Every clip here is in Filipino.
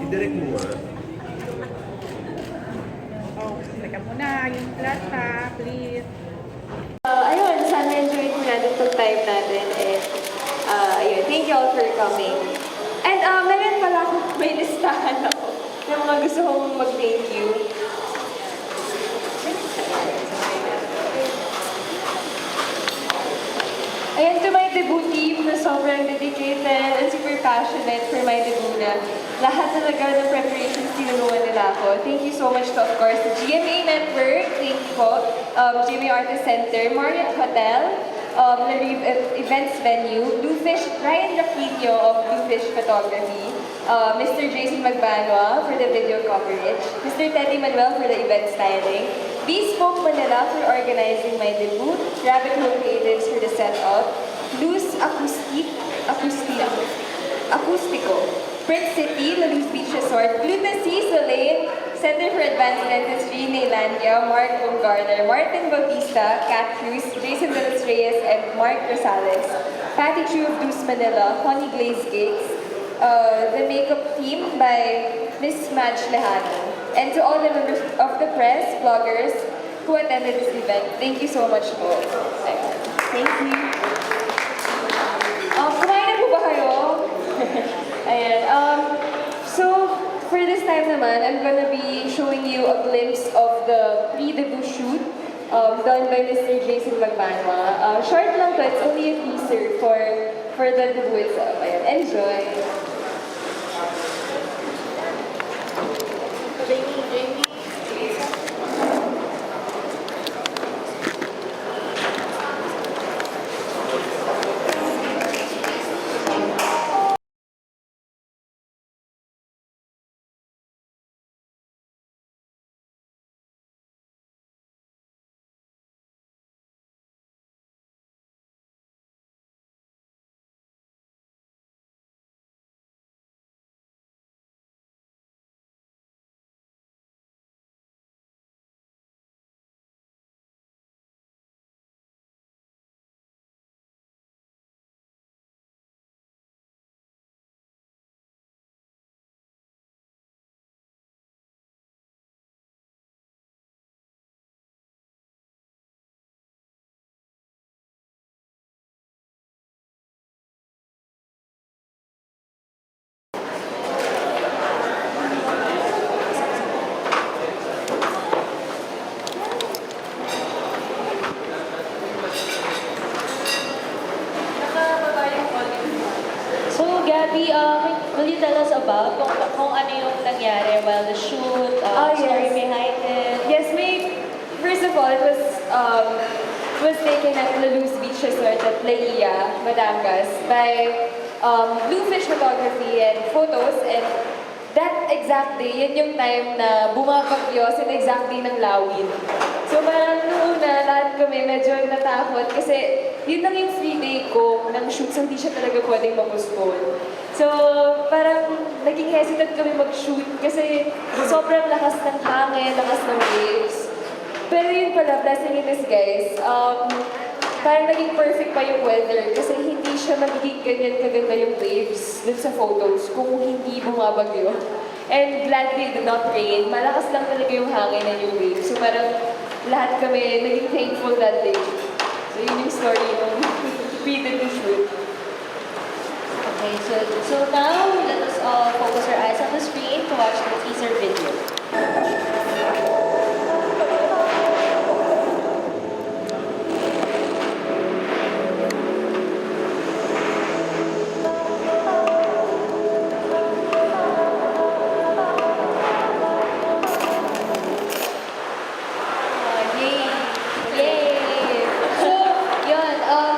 Direct mo nga. Oh, teka muna, yung plata, please. Ayun, sana enjoy ko natin itong time natin. And, ayun, thank you all for coming. And, meron pala akong may listahan ako ng mga gusto kong mag-thank you. Ayan, to my debut team na sobrang dedicated and super passionate for my debut na lahat talaga ng preparations tinulungan nila ako. Thank you so much to, of course, the GMA Network, thank you po, GMA Artist Center, Marriott Hotel, Larive Events Venue, Bluefish, Ryan Raquinho of Bluefish Photography, Mr. Jason Magbanwa for the video coverage, Mr. Teddy Manuel for the event styling, Bespoke Manila for organizing my debut, Rabbit Hole Creatives for the setup, Luz Acústico, Prince City, La Luz Beach Resort, Gluten-C, Soleil, Center for Advanced Dentistry, Neylandia, Mark Baumgartner, Martin Bautista, Kat Cruz, Jason De Los Reyes, and Mark Rosales, Patty Chu of Deuce Manila, Honey Glaze Cakes, the makeup team by Miss Madge Lejano. And to all the members of the press, bloggers who attended this event, thank you so much po. Thank you. Kumain na po ba kayo? Ayan. So, for this time naman, I'm gonna be showing you a glimpse of the pre-debut shoot done by Mr. Jason Magbanwa. Short lang to, it's only a teaser for the debut itself. Ayan. Enjoy! Jamie. Gabby, will you tell us about kung ano yung nangyari while the shoot, story Yes. behind it? Yes, first of all, it was taken at La Luz Beach Resort at Laia, Batangas by Bluefish Photography and Photos, and that exact day, yun yung time na bumabagyo sa exact day ng lawin. So parang noong una, lahat kami medyo natakot kasi yun lang yung free day ko ng shoot, so hindi siya talaga pwedeng mag-postpone. So parang naging hesitant kami mag-shoot kasi sobrang lakas ng hangin, lakas ng waves. Pero yun pala, blessing in disguise, parang naging perfect pa yung weather kasi hindi siya magiging ganyan kaganda yung waves dun sa photos kung hindi bumabagyo. And gladly it did not rain. Malakas lang talaga yung hangin and yung waves. So parang lahat kami naging thankful that day. So yun yung story ng pre-debut shoot. Okay, so now let us all focus our eyes on the screen to watch the teaser video.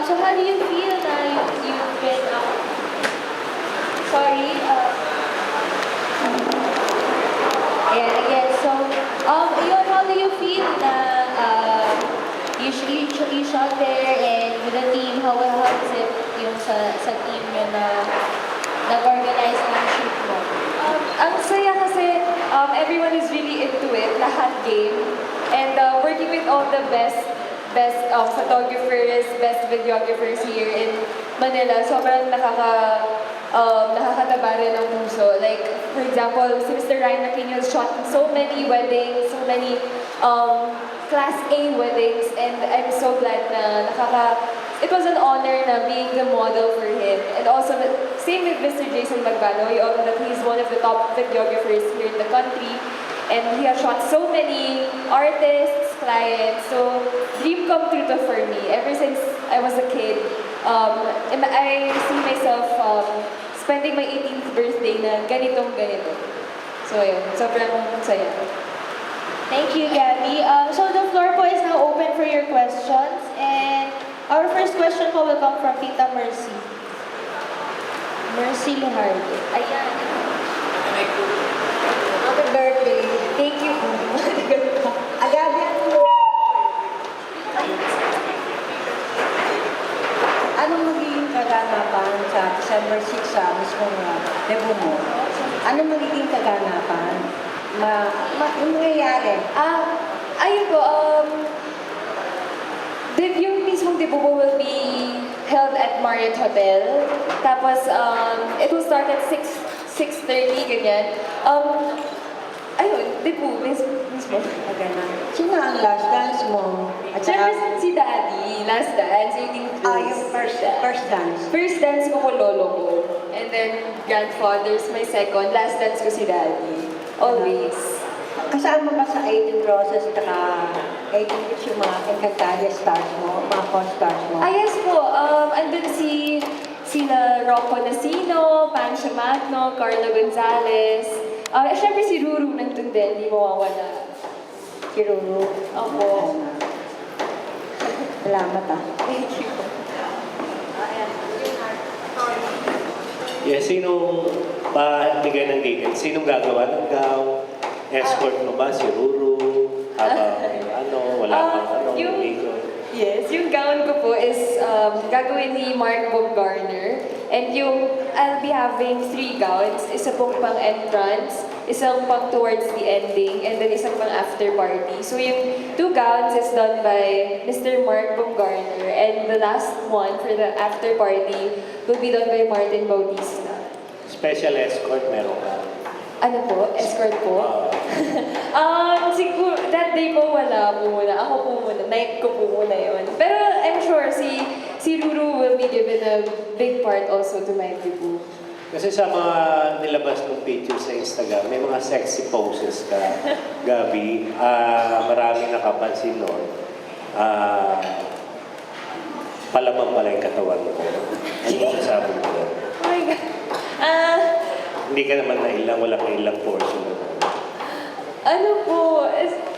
So how do you feel na you've been sorry? Ayan, again. So, yun, how do you feel na you shot there and with the team, how is it yung sa team nyo na nag-organize ng shoot mo? Ang saya kasi everyone is really into it, lahat game. And working with all the best photographers, best videographers here in Manila, sobrang nakakatuwa nakakataba rin ng puso. Like, for example, si Mr. Ryan Aquino shot in so many weddings, so many Class A weddings, and I'm so glad na it was an honor na being the model for him. And also, same with Mr. Jason Magbano, you all know that he's one of the top videographers here in the country. And he has shot so many artists, clients. So, dream come true to for me. Ever since I was a kid, I see myself spending my 18th birthday na ganito. So, ayun. Sobrang saya. Thank you, Gabby. So the floor po is now open for your questions. And our first question po will come from Tita Mercy. Mercy Lujardo. Ayan. Happy birthday. Thank you. Agabi, anong magiging kaganapan sa December 6 sa mismong debut mo? Anong magiging kaganapan? Yung mangyayari? Ayun po, yung mismong debut ko will be held at Marriott Hotel. Tapos, it will start at 6:30, ganyan. Ayun, debut mismo. Maganda. Sino ang last dance mo? At Siyempre saka, si Daddy, last dance, yung yung first dance. First dance ko lolo ko. And then, grandfather's my second. Last dance ko si Daddy. Always. Kasama ka sa 18 Roses at saka 18 Kids yung mga Encantadia stars mo, mga co-stars mo. Yes po, andun sila Rocco Nasino, Pancho Magno, Carlo Gonzalez. Siyempre si Ruru nandun din, di mawawala. Si Ruru. Opo. Salamat Thank you. Yes, sinong bigay ng gigan? Sinong gagawa ng gown? Escort mo ba si Ruru? Habang wala pang amigo? Yes, yung gown ko po is gagawin ni Mark Baumgartner. And I'll be having 3 gowns. Isa pong pang entrance, isang pang towards the ending, and then isang pang after party. So yung 2 gowns is done by Mr. Mark Baumgartner. And the last one for the after party will be done by Martin Bautista. Special escort meron ka? Ano po? Escort po? Siguro, that day po wala po muna. Ako po muna. Night ko po muna yun. Pero I'm sure si Ruru will be given a big part also to my debut. Kasi sa mga nilabas ng picture sa Instagram, may mga sexy poses ka, Gabi. Maraming nakapansin nun. Palamang pala yung katawan ko. Ano sasabi mo? Oh my God. Hindi ka naman wala kang ilang portion. Ano po?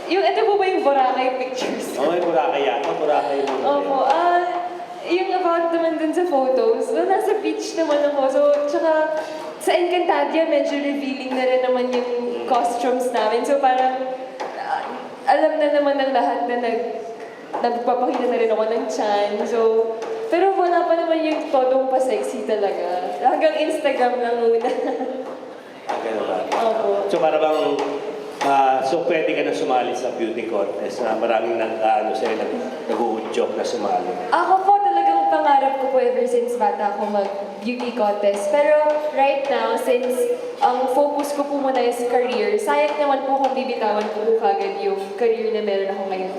Ito po ba yung Boracay pictures? Oo, Boracay yata. Boracay mo. Opo. Yung about naman dun sa photos, nasa beach naman ako. So, tsaka sa Encantadia, medyo revealing na rin naman yung costumes namin. So, parang alam na naman ng lahat na nagpapakita na rin ako ng tiyan. So, pero wala pa naman yung todong pa-sexy talaga. Hanggang Instagram lang muna. Ganun ba? Opo. So para bang, so pwede ka na sumali sa beauty contest na maraming sa'yo nag-uudyok na sumali. Ako po talagang pangarap ko po ever since bata ako mag-beauty contest. Pero right now, since ang focus ko po muna is career, sayang naman po kung bibitawan po kagad yung career na meron ako ngayon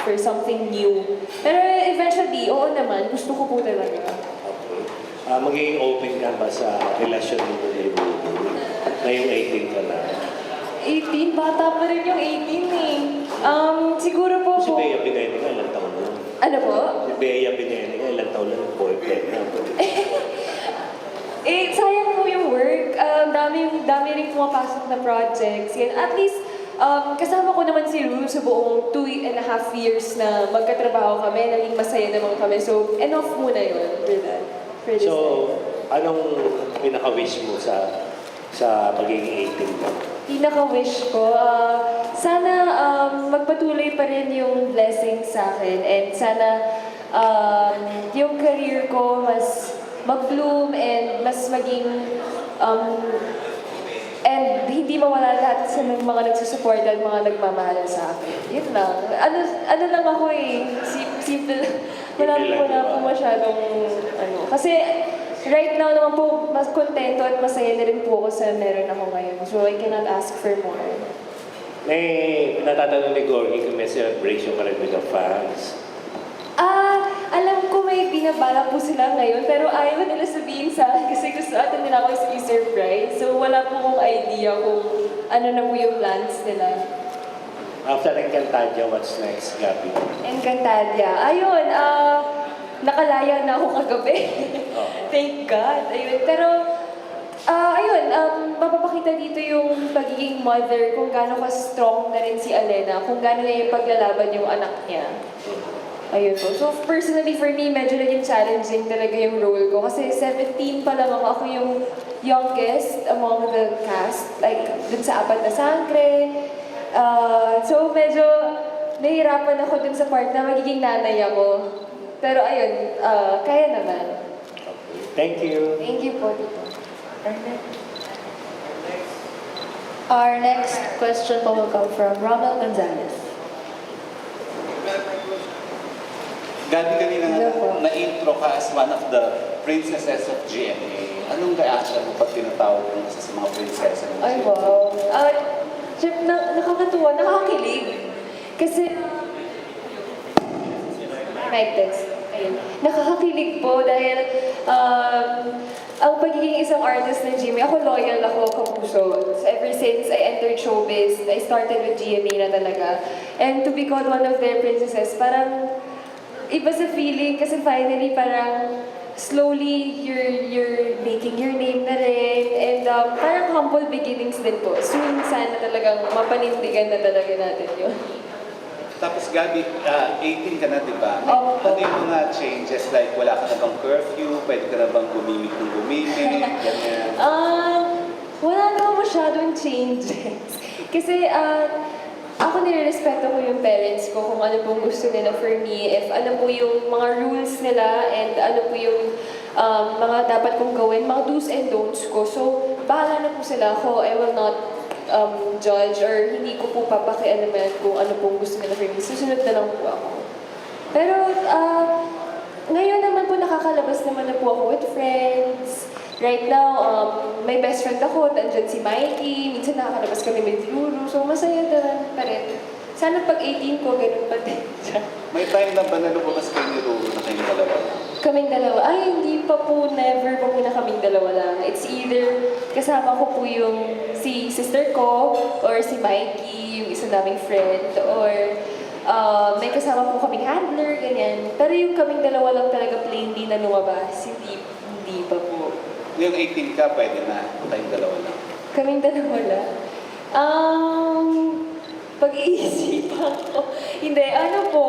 for something new. Pero eventually, oo naman, gusto ko po talaga. Okay. Magiging open ka ba sa relasyon mo ni Ruru? Ngayong 18 ka na. 18? Bata pa rin yung 18 eh. Siguro po Si po... Bea Binayniga, ilang taon na? Ano po? Si Bea Binayniga, ilang taon na ng boyfriend na? Sayang po yung work. Dami rin pumapasok na projects. Yan. At least, kasama ko naman si Ruru sa buong 2.5 years na magkatrabaho kami. Naging masaya naman kami. So, enough muna yun for that. For this So, time. anong pinaka-wish mo sa pagiging 18 mo? Pinaka-wish ko, sana magpatuloy pa rin yung blessings sa akin and sana yung career ko mas mag-bloom and mas maging and hindi mawala lahat sa mga nagsusuporta at mga nagmamahal sa akin. Yun lang. Ano lang ako eh. Simple. Wala po masyadong ano. Kasi right now naman po, mas kontento at masaya na rin po ako sa meron ako ngayon. So I cannot ask for more. May natatanong ni Gorgie kung may celebration ka rin with the fans. Alam ko may binabalak po sila ngayon, pero ayaw nila sabihin sa akin kasi gusto natin nila ako i-surprise. So wala po akong idea kung ano na po yung plans nila. After Encantadia, what's next, Gabi? Encantadia. Ayun, nakalaya na ako kagabi. Oh. Thank God. Ayun, pero ayun, mapapakita dito yung pagiging mother, kung gaano ka-strong na rin si Alena, kung gaano niya yung paglalaban yung anak niya. Ayun po. So personally for me, medyo naging challenging talaga yung role ko. Kasi 17 pa lang ako yung youngest among the cast. Like, dun sa Apat na Sangre. So medyo nahihirapan ako dun sa part na magiging nanay ako. Pero ayun, kaya naman. Thank you. Thank you po, Tito. Our next question po will come from Romel Gonzalez. Gabi, kanina Hello po. na-intro ka as one of the princesses of GMA. Anong reaction mo pag tinatawag mo sa mga prinsesa ng Ay, GMA? wow. Jeff, nakakatuwa, nakakakilig. Kasi, mic test. Ayun. Nakakakilig po dahil ang pagiging isang artist ng GMA, ako loyal ako, kapuso. So, ever since I entered showbiz, I started with GMA na talaga. And to be called one of their princesses, parang iba sa feeling kasi finally parang slowly you're making your name na rin and parang humble beginnings din po. Soon sana talagang mapanindigan na talaga natin yun. Tapos Gabi, 18 ka na, di ba? Opo. Ano yung mga changes? Like, wala ka na bang curfew? Pwede ka na bang gumimik ng gumimik? Ganyan. Wala naman masyadong changes. Kasi ako nire-respeto ko yung parents ko kung ano pong gusto nila for me, if ano po yung mga rules nila and ano po yung mga dapat kong gawin, mga do's and don'ts ko. So, bahala na po sila ako. I will not judge or hindi ko po papakialaman kung ano pong gusto nila for me. Susunod na lang po ako. Pero, ngayon naman po nakakalabas naman na po ako with friends. Right now, may best friend ako, nandiyan si Mikey, minsan nakakalabas kami with Ruru, so masaya na pa rin. Sana pag 18 ko, ganun pa din. May time na ba na lumabas kayo ni Ruru na kayong dalawa? Kaming dalawa, ay hindi pa po, never pa po na kaming dalawa lang. It's either kasama ko po yung si sister ko, or si Mikey, yung isa naming friend, or may kasama po kaming handler, ganyan. Pero yung kaming dalawa lang talaga plainly na lumabas, hindi pa po. Yung 18 ka, pwede na. Kayong dalawa lang. Kaming dalawa lang. Pag-iisipan ko. Hindi, ano po.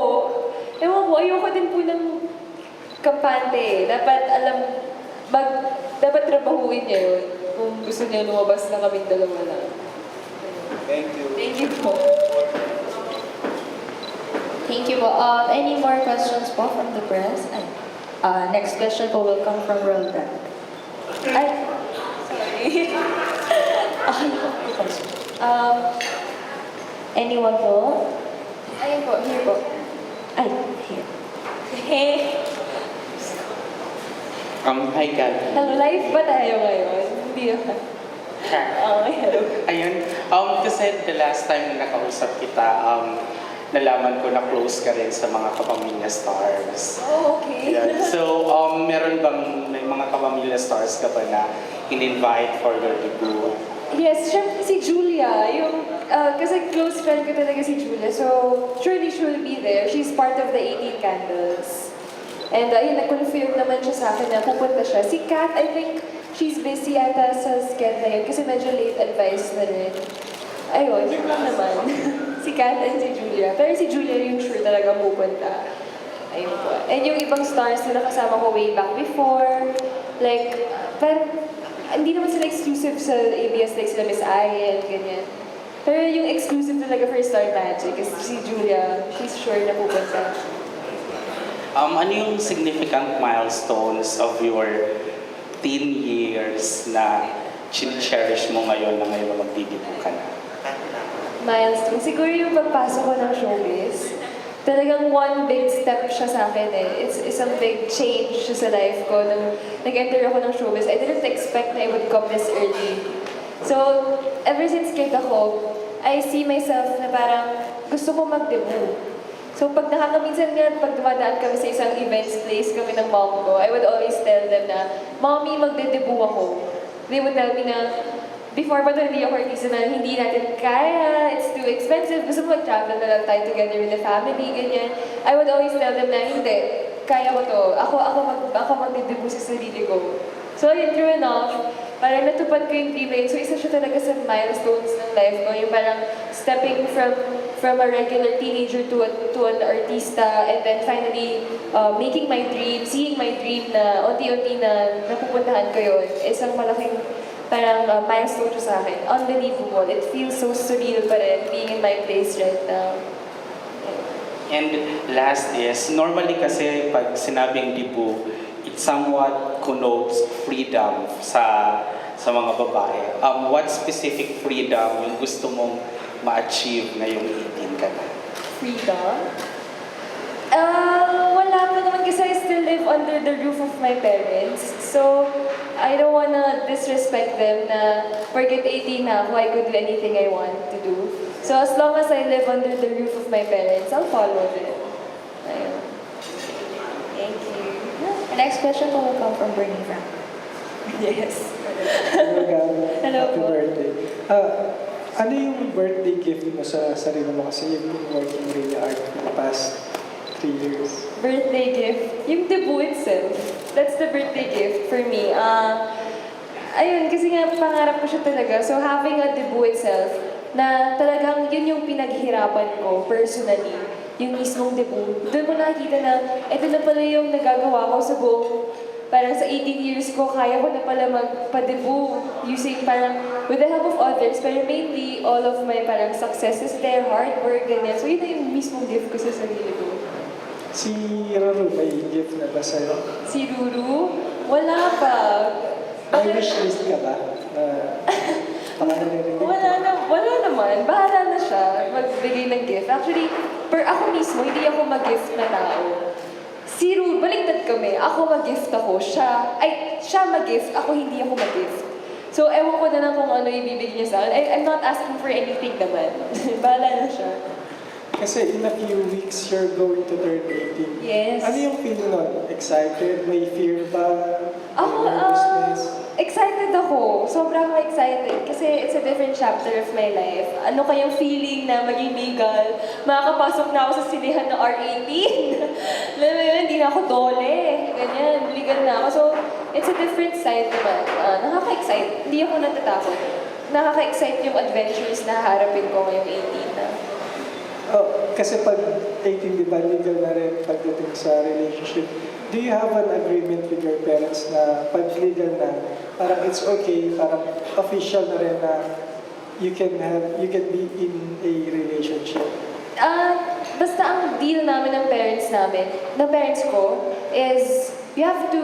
Ewan ko, ayoko din po ng kampante. Dapat dapat trabahuin niya yun. Kung gusto niya lumabas na kaming dalawa lang. Thank you. Thank you po. Thank you po. Any more questions po from the press? Next question po will come from Roldan. Ay, sorry. Anyone po? Ayun po, here po. Ay, here. Hi, Gabi. Hello, live ba tayo ngayon? Hindi naman. Hello. Ayun. Kasi the last time na nakausap kita, nalaman ko na close ka rin sa mga kapamilya stars. Oh, okay. Ayan. So, may mga kapamilya stars ka ba na in-invite for your debut? Yes, syempre si Julia. Kasi close friend ko talaga si Julia. So, surely she will be there. She's part of the 18 Candles. And ayun, nag-confirm naman siya sa akin na pupunta siya. Si Kat, I think she's busy ata sa schedule na yun kasi medyo late advice na rin. Ayun, yun lang naman. Si Kat and si Julia. Pero si Julia yung sure talaga pupunta. Ayun po. And yung ibang stars na nakasama ko way back before, like, parang, hindi naman sila exclusive sa ABS, like sila Miss Ayen, ganyan. Pero yung exclusive talaga for Star Magic is si Julia, she's sure na pupunta. Ano yung significant milestones of your teen years na cherish mo ngayon na ngayon magdidibu ka na? Milestone. Siguro yung pagpasok ko ng showbiz. talagang one big step siya sa akin eh. It's isang big change siya sa life ko. Nung nag-enter ako ng showbiz, I didn't expect na it would come this early. So, ever since kid ako, I see myself na parang gusto ko mag-debut. So, pag nakakaminsan nga, pag dumadaan kami sa isang events place kami ng mom ko, I would always tell them na, Mommy, magde-debut ako. They would tell me na, before pa hindi ako artista na hindi natin kaya, it's too expensive, gusto mo mag-travel na lang tayo together with the family, ganyan. I would always tell them na, hindi, kaya ko to. Ako magde-debut sa sarili ko. So, yun, true enough, parang natupad ko yung dream na yun. So, isa siya talaga sa milestones ng life ko. Yung parang stepping from a regular teenager to an artista, and then finally making my dream, seeing my dream na unti-unti na napupuntahan ko yun. Isang malaking parang milestone siya sa akin. Unbelievable. It feels so surreal pa rin being in my place right now. And last is, normally kasi pag sinabing debut, it somewhat connotes freedom sa mga babae. What specific freedom yung gusto mong ma-achieve ngayong 18 ka na? Freedom? Wala pa naman kasi I still live under the roof of my parents. So, I don't wanna disrespect them na porket 18 na ako, I could do anything I want to do. So, as long as I live under the roof of my parents, I'll follow them. Ayun. Thank you. The next question will come from Bernie Frank. Yes. Hello, Gab. Hello Happy po. birthday. Ano yung birthday gift mo sa sarili mo? Kasi you've been working really hard for the past 3 years. Birthday gift? Yung debut itself. That's the birthday gift for me. Ayun, kasi nga pangarap ko siya talaga. So having a debut itself, na talagang yun yung pinaghirapan ko personally, yung mismong debut. Doon mo nakikita na, ito na pala yung nagagawa ko sa buong, parang sa 18 years ko, kaya ko na pala magpa-debut using parang with the help of others, pero mainly all of my parang successes there, hard work, ganyan. So yun na yung mismong gift ko sa sarili ko. Si Roro, may gift na ba sa'yo? Si Ruru, wala pa. May wishlist ka ba? Wala naman. Bahala na siya magbigay ng gift. Actually, ako mismo, hindi ako mag-gift na tao. Si Ruru, baliktad kami. Ako mag-gift ako. Siya mag-gift. Ako hindi ako mag-gift. So, ewan ko na lang kung ano ibibigay niya sa akin. I'm not asking for anything naman. Bahala na siya. Kasi in a few weeks, you're going to turn 18. Yes. Ano yung feel nun? Excited? May fear ba? Ako, May nervousness? excited ako. Sobrang excited. Kasi it's a different chapter of my life. Ano kayang feeling na maging legal? Makakapasok na ako sa sinihan ng R18. Alam mo yun, hindi na ako dole. Ganyan, legal na ako. So, it's a different side naman. Nakaka-excite. Hindi ako natatakot. Nakaka-excite yung adventures na harapin ko ngayong 18 na. Oh, kasi pag 18, di ba, legal na rin pagdating sa relationship. Do you have an agreement with your parents na pag legal na, parang it's okay, parang official na rin na you can be in a relationship? Basta ang deal namin ng parents ko, is you have to,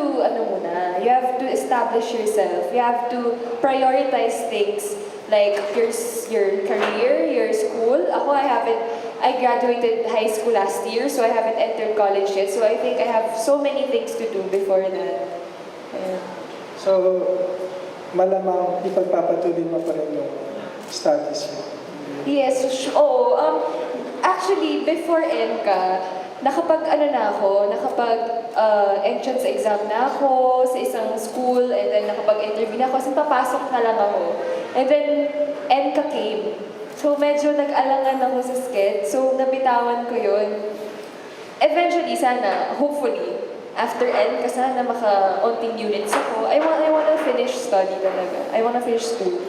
you have to establish yourself. You have to prioritize things like your career, your school. Ako, I graduated high school last year, so I haven't entered college yet. So I think I have so many things to do before that. Ayan. So, malamang ipagpapatuloy mo pa rin yung status mo. Yes, oo. Actually, before ENCA, nakapag entrance exam na ako sa isang school, and then nakapag-interview na ako, kasi papasok na lang ako. And then, ENCA came. So, medyo nag-alangan ako sa sked. So, nabitawan ko yun. Eventually, sana, hopefully, after ENCA, sana maka-onting units ako. I wanna finish study talaga. I wanna finish school.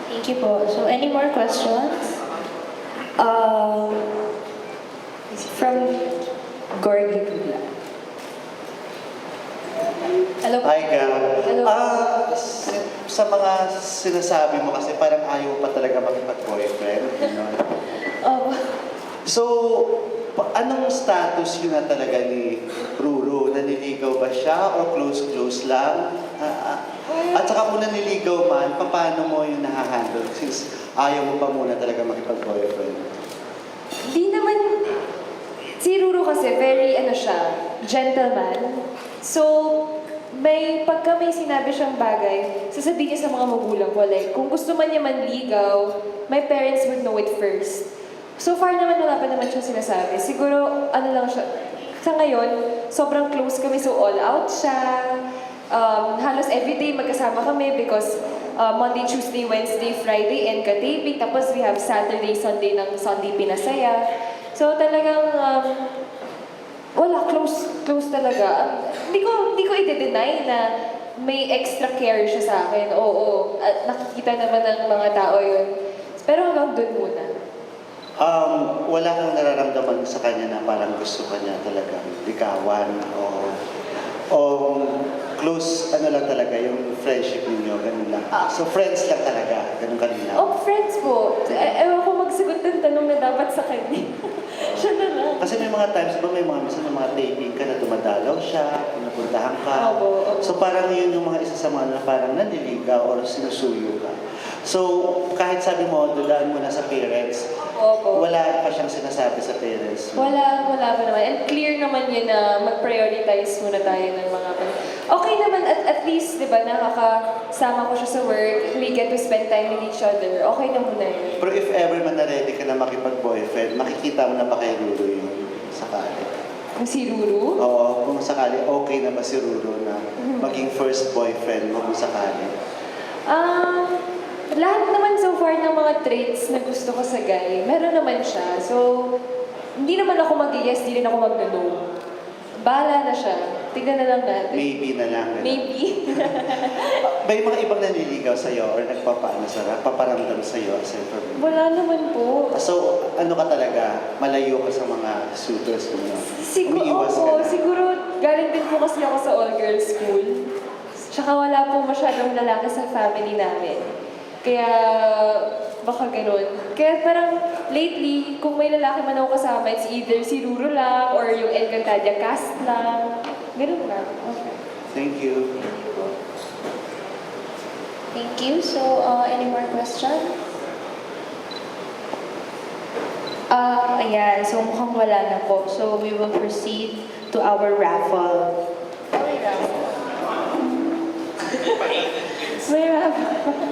Thank you po. So, any more questions? From Gorgie Pula. Hello po. Hi, Gab. Hello. Sa mga sinasabi mo kasi parang ayaw pa talaga makipag-boyfriend. Gano'n. Oh. So, anong status yun na talaga ni Ruru? Naniligaw ba siya o close-close lang? At saka kung naniligaw man, paano mo yung nahahandle? Since ayaw mo pa muna talaga makipag-boyfriend. Di naman, si Ruru kasi very, gentleman. So, pagka may sinabi siyang bagay, sasabihin niya sa mga magulang ko, like, kung gusto man niya manligaw, my parents would know it first. So far naman, wala pa naman siya sinasabi. Siguro, lang siya, sa ngayon, sobrang close kami, so all out siya. Halos everyday magkasama kami because Monday, Tuesday, Wednesday, Friday, NK-taping. Tapos we have Saturday, Sunday ng Sunday Pinasaya. So talagang, wala, close talaga. Hindi ko i-deny na may extra care siya sa akin. Oo, at nakikita naman ng mga tao yun. Pero hanggang doon muna. Wala kang nararamdaman sa kanya na parang gusto ka niya talagang ligawan o close, lang talaga, yung friendship ninyo, ganun lang. So friends lang talaga, ganun kanina. Oh, friends po. Ewan ko magsagot ng tanong na dapat sa kanya. Siya na lang. Kasi may mga times, ba may minsan may mga taping ka na dumadalaw siya, pinupuntahan ka. Opo. So parang yun yung mga isa sa mga na parang nanliligaw o sinusuyo ka. So kahit sabi mo, dulaan mo na sa parents, Opo. wala pa siyang sinasabi sa parents mo. Wala pa naman. And clear naman yun na mag-prioritize muna tayo ng mga okay naman, at least, di ba, nakakasama ko siya sa work, we get to spend time with each other. Okay na muna yun. Pero if ever man na-ready ka na makipag-boyfriend, makikita mo na ba kay Ruru yun sakali? Kung si Ruru, Oo, kung sakali, okay na ba si Ruru na maging first boyfriend mo kung sakali? lahat naman so far ng mga traits na gusto ko sa guy, meron naman siya. So, hindi naman ako mag-yes, hindi rin ako mag-no. Bahala na siya. Tignan na lang natin. Maybe na lang. Maybe. May mga ibang nanliligaw sa'yo or nagpaparamdam sa'yo as in for Wala naman po. So, ano ka talaga? Malayo ka sa mga suitors mo, no? Umiiwas ka na. Siguro galing din po kasi ako sa all-girls school. Tsaka wala po masyadong lalaki sa family namin. Kaya baka ganun. Kaya parang lately, kung may lalaki man ako kasama, it's either si Ruru lang or yung Encantadia cast lang. Ganun lang. Okay. Thank you. Thank you. So, any more questions? Ayan. So, mukhang wala na po. So, we will proceed to our raffle. May raffle.